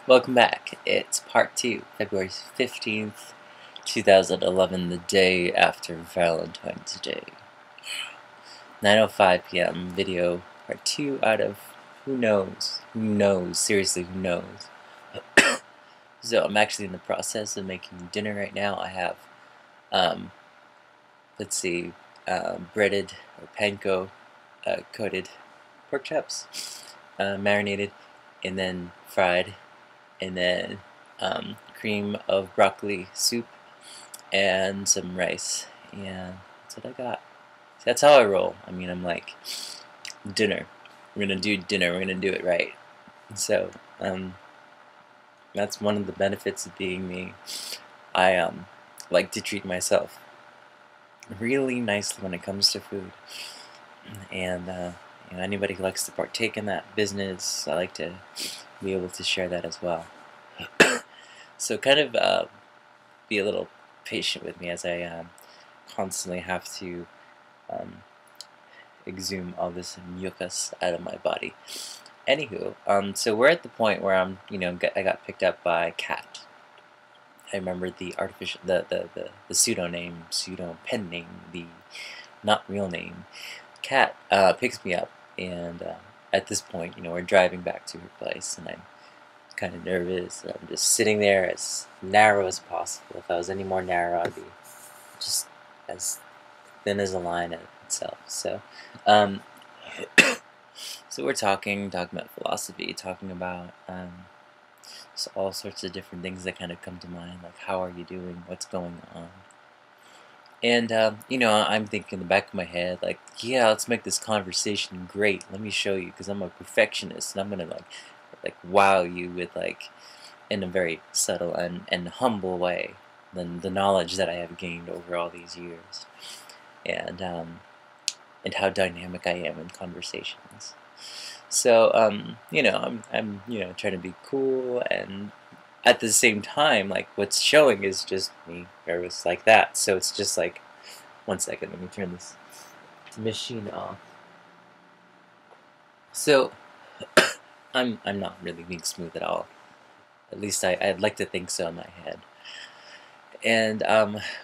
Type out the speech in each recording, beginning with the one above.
Welcome back. It's part 2, February 15th, 2011, the day after Valentine's Day. 9:05 p.m. video part 2 out of who knows? Who knows? Seriously, who knows? So I'm actually in the process of making dinner right now. I have, let's see, breaded or panko coated pork chops, marinated, and then fried, and then cream of broccoli soup and some rice. Yeah, that's what I got. That's how I roll. I mean, I'm like, dinner. We're gonna do dinner. We're gonna do it right. So, that's one of the benefits of being me. I like to treat myself really nicely when it comes to food, and anybody who likes to partake in that business, I like to be able to share that as well. So, kind of be a little patient with me as I constantly have to exhume all this mucus out of my body. Anywho, so we're at the point where I got picked up by a cat. I remember the artificial, the pseudo pen name, the not real name. Cat picks me up, and at this point, we're driving back to her place, and I'm kind of nervous. I'm just sitting there as narrow as possible. If I was any more narrow, I'd be just as thin as a line itself. So, so we're talking about philosophy, talking about just all sorts of different things that kind of come to mind, like how are you doing, what's going on, and I'm thinking in the back of my head, like, yeah, let's make this conversation great. Let me show you, because I'm a perfectionist, and I'm gonna like wow you with in a very subtle and humble way the knowledge that I have gained over all these years, and how dynamic I am in conversations. So I'm trying to be cool, and at the same time, like, what's showing is just me nervous like that. So it's just like, one second, let me turn this machine off. So I'm not really being smooth at all. At least I'd like to think so in my head. And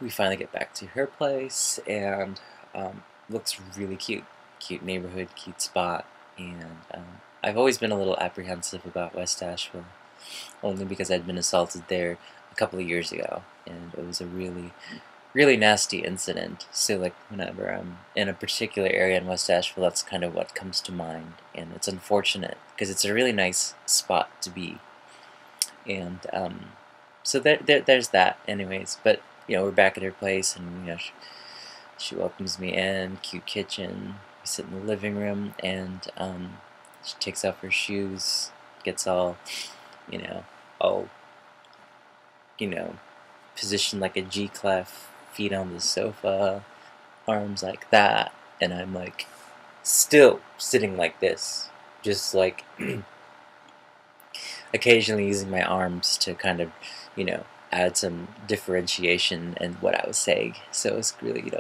we finally get back to her place, and looks really cute. Cute neighborhood, cute spot. And I've always been a little apprehensive about West Asheville, only because I'd been assaulted there a couple of years ago, and it was a really, really nasty incident. So, like, whenever I'm in a particular area in West Asheville, that's kind of what comes to mind. And it's unfortunate, because it's a really nice spot to be. And so there's that, anyways. But we're back at her place, and she welcomes me in. Cute kitchen. We sit in the living room, and she takes off her shoes, gets all all positioned like a G clef, feet on the sofa, arms like that, and I'm like still sitting like this, just like occasionally using my arms to kind of, add some differentiation in what I was saying. So it's really,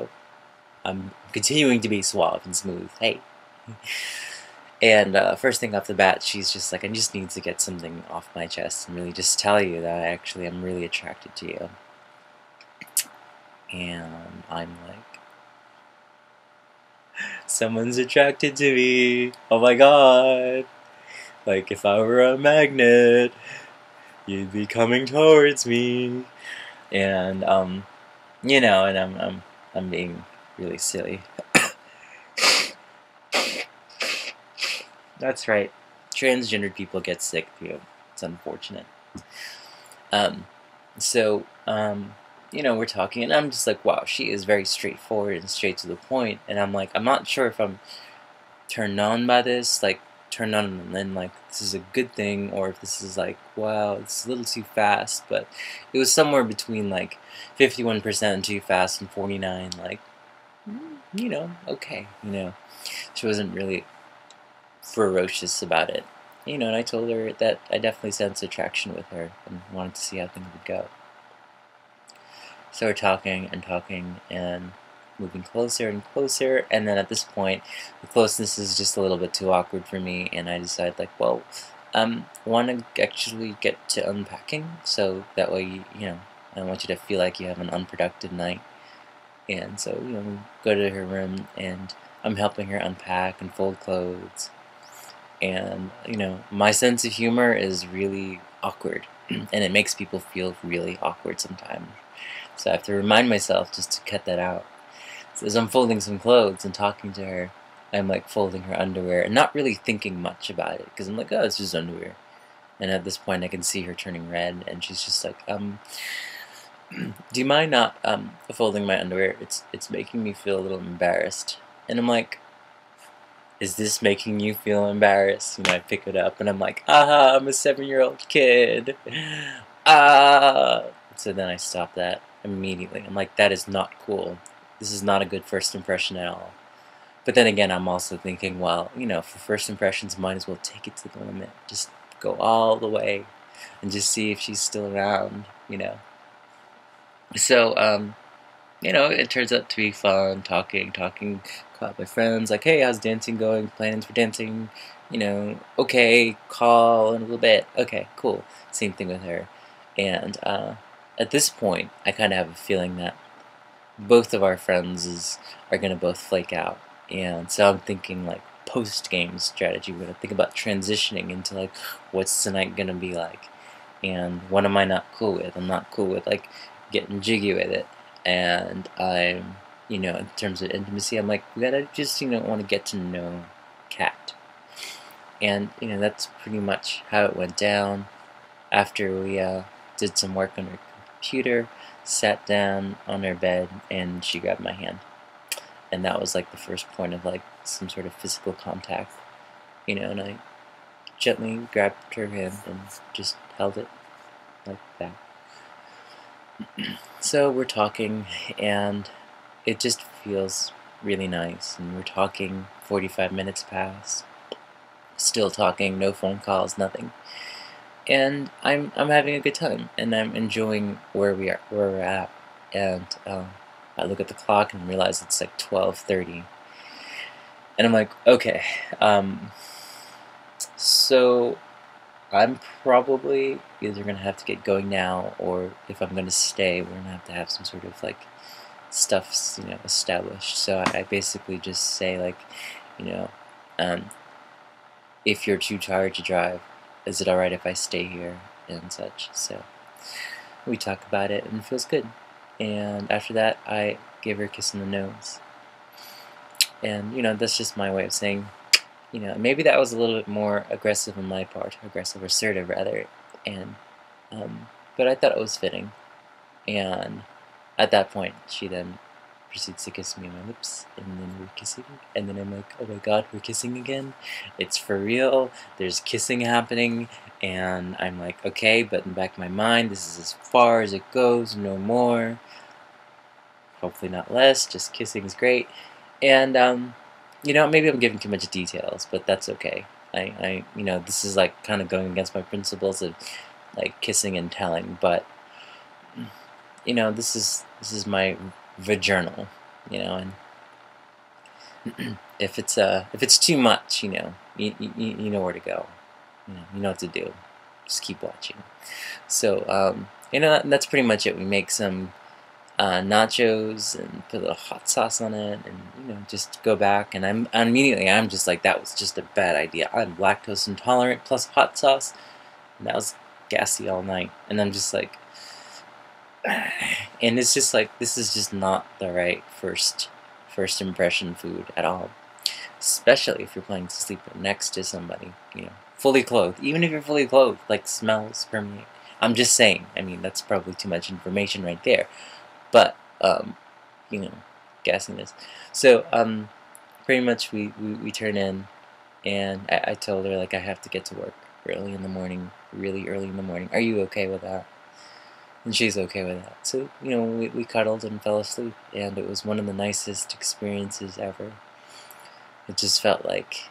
I'm continuing to be suave and smooth. Hey. And first thing off the bat, she's just like, I just need to get something off my chest and really just tell you that actually I'm really attracted to you. And I'm like, someone's attracted to me. Oh my god. Like, if I were a magnet, you'd be coming towards me. And and I'm being really silly. That's right. Transgendered people get sick too. It's unfortunate. So we're talking, and I'm just like, wow, she is very straightforward and straight to the point. And I'm like, I'm not sure if I'm turned on by this, like turned on and then like this is a good thing, or if this is like, wow, it's a little too fast. But it was somewhere between like 51% too fast and 49 like, okay. She wasn't really ferocious about it. And I told her that I definitely sensed attraction with her and wanted to see how things would go. So we're talking and moving closer and closer, and then at this point, the closeness is just a little bit too awkward for me, and I decide, like, well, want to actually get to unpacking, so that way, I don't want you to feel like you have an unproductive night. And so, we go to her room, and I'm helping her unpack and fold clothes. And, my sense of humor is really awkward, and it makes people feel really awkward sometimes. So I have to remind myself just to cut that out. So as I'm folding some clothes and talking to her, I'm like folding her underwear and not really thinking much about it, because I'm like, oh, it's just underwear. And at this point, I can see her turning red, and she's just like, do you mind not folding my underwear? It's making me feel a little embarrassed. And I'm like, is this making you feel embarrassed? I pick it up, and I'm like, aha, I'm a 7-year-old kid. Ah. So then I stop that immediately. I'm like, that is not cool. This is not a good first impression at all. But then again, I'm also thinking, well, for first impressions, might as well take it to the limit. Just go all the way and just see if she's still around. So, it turns out to be fun, talking, caught my friends, like, hey, how's dancing going? Plans for dancing? Okay, call in a little bit. Okay, cool. Same thing with her. And at this point, I kind of have a feeling that both of our friends are going to both flake out. And so I'm thinking, like, post-game strategy. We're going to think about transitioning into, like, what's tonight going to be like? And what am I not cool with? I'm not cool with, like, getting jiggy with it. And I'm, in terms of intimacy, I'm like, we gotta just, want to get to know Kat. And, that's pretty much how it went down. After we did some work on her computer, sat down on her bed, and she grabbed my hand. And that was, like, the first point of, like, some sort of physical contact. And I gently grabbed her hand and just held it like that. So we're talking, and it just feels really nice. And we're talking, 45 minutes pass, still talking, no phone calls, nothing. And I'm having a good time, and I'm enjoying where we're at. And I look at the clock and realize it's like 12:30, and I'm like, okay, so I'm probably either gonna have to get going now, or if I'm gonna stay, we're gonna have some sort of, like, stuff, established. So I basically just say, like, you know, um, if you're too tired to drive, is it alright if I stay here and such? So we talk about it, and it feels good. And after that, I gave her a kiss on the nose. And, that's just my way of saying, maybe that was a little bit more aggressive on my part, assertive rather. And, but I thought it was fitting. And at that point, she then proceeds to kiss me on my lips, and then we're kissing, and then I'm like, oh my god, we're kissing again? It's for real? There's kissing happening? And I'm like, okay, but in the back of my mind, this is as far as it goes, no more. Hopefully not less, just kissing's great. And, maybe I'm giving too much details, but that's okay. This is, like, kind of going against my principles of, like, kissing and telling, but, this is my journal, and if it's too much, you know where to go, you know what to do. Just keep watching. So that's pretty much it. We make some nachos and put a little hot sauce on it, and just go back. And I'm just like, that was just a bad idea. I'm lactose intolerant plus hot sauce, and that was gassy all night. And I'm just like. And it's just like, this is just not the right first impression food at all. Especially if you're planning to sleep next to somebody, fully clothed. Even if you're fully clothed, like, smells permeate. I'm just saying. I mean, that's probably too much information right there. But, guessing this. So, pretty much we turn in, and I told her, like, I have to get to work early in the morning, really early in the morning. Are you okay with that? And she's okay with that. So, we cuddled and fell asleep, and it was one of the nicest experiences ever. It just felt like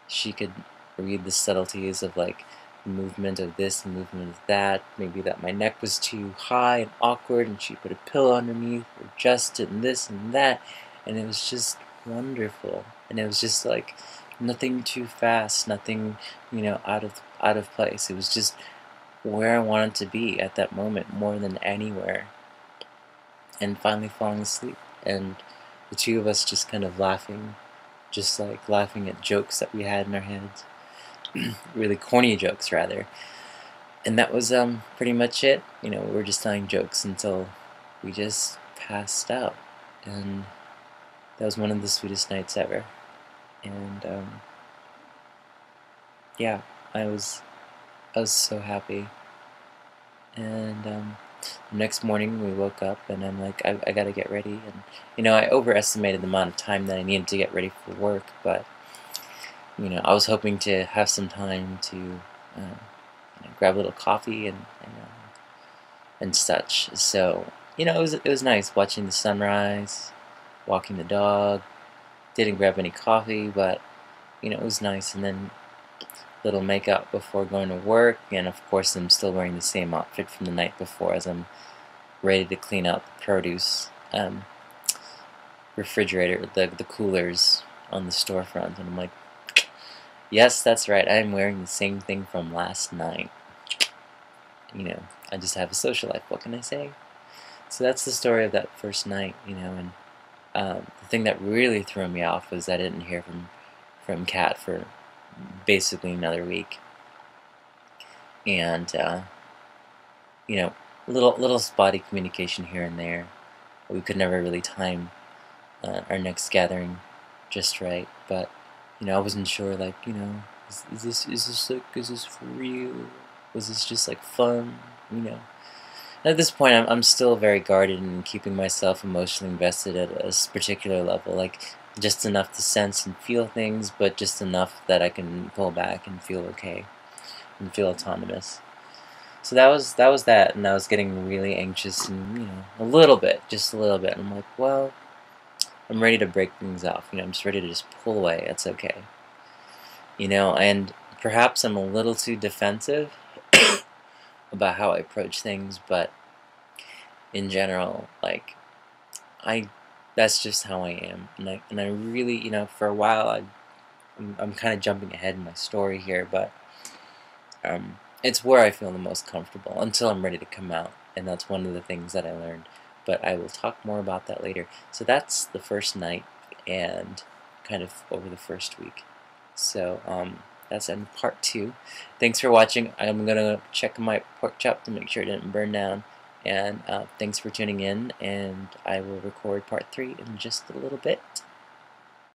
she could read the subtleties of, like, movement of this, movement of that. Maybe that my neck was too high and awkward, and she put a pillow underneath, adjusted, and this and that. And it was just wonderful. And it was just, like, nothing too fast, nothing, out of the out of place. It was just where I wanted to be at that moment more than anywhere. And finally falling asleep, and the two of us just kind of laughing, just like laughing at jokes that we had in our heads, really corny jokes rather. And that was pretty much it. We were just telling jokes until we just passed out, and that was one of the sweetest nights ever. And yeah, I was so happy. And the next morning we woke up, and I'm like, I gotta get ready. And I overestimated the amount of time that I needed to get ready for work, but I was hoping to have some time to grab a little coffee and such. So it was nice watching the sunrise, walking the dog. Didn't grab any coffee, but it was nice. And then little makeup before going to work, and of course I'm still wearing the same outfit from the night before as I'm ready to clean out the produce refrigerator, the coolers on the storefront. And I'm like, yes, that's right, I'm wearing the same thing from last night. I just have a social life, what can I say? So that's the story of that first night. And the thing that really threw me off was I didn't hear from Kat for basically another week. And little spotty communication here and there. We could never really time our next gathering just right. But I wasn't sure, like, is this for real? Was this just like fun? And at this point, I'm still very guarded and keeping myself emotionally invested at a particular level, like just enough to sense and feel things, but just enough that I can pull back and feel okay and feel autonomous. So that was that, and I was getting really anxious and a little bit, just a little bit. And I'm like, well, I'm ready to break things off. I'm just ready to just pull away. It's okay. And perhaps I'm a little too defensive about how I approach things, but in general, like, that's just how I am. And I really, for a while, I'm kind of jumping ahead in my story here, but it's where I feel the most comfortable until I'm ready to come out, and that's one of the things that I learned. But I will talk more about that later. So that's the first night, and kind of over the first week. So that's in part 2. Thanks for watching. I'm gonna check my pork chop to make sure it didn't burn down. And thanks for tuning in, and I will record part 3 in just a little bit.